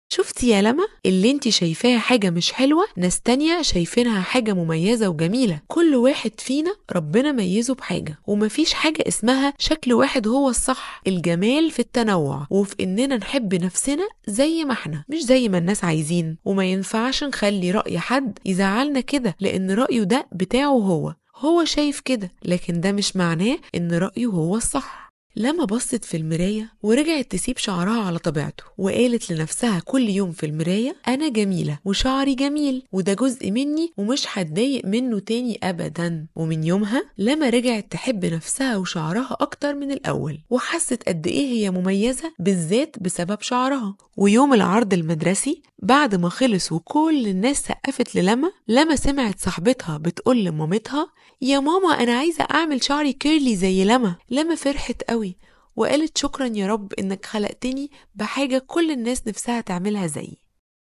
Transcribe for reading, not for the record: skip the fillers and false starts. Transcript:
شفتي يا لما؟ اللي انتي شايفاها حاجة مش حلوة ناس تانية شايفينها حاجة مميزة وجميلة. كل واحد فينا ربنا ميزه بحاجة، ومفيش حاجة اسمها شكل واحد هو الصح. الجمال في التنوع وفي اننا نحب نفسنا زي ما احنا، مش زي ما الناس عايزين. وما ينفعش نخلي رأي حد يزعلنا كده، لان رأيه ده بتاعه هو شايف كده، لكن ده مش معناه ان رأيه هو الصح. لما بصت في المراية ورجعت تسيب شعرها على طبيعته، وقالت لنفسها كل يوم في المراية أنا جميلة وشعري جميل وده جزء مني ومش هتضايق منه تاني أبدا. ومن يومها لما رجعت تحب نفسها وشعرها أكتر من الأول، وحست قد إيه هي مميزة بالذات بسبب شعرها. ويوم العرض المدرسي بعد ما خلص وكل الناس سقفت لما سمعت صاحبتها بتقول لمامتها يا ماما أنا عايزة أعمل شعري كيرلي زي لما فرحت قوي وقالت شكرا يا رب إنك خلقتني بحاجة كل الناس نفسها تعملها زيي.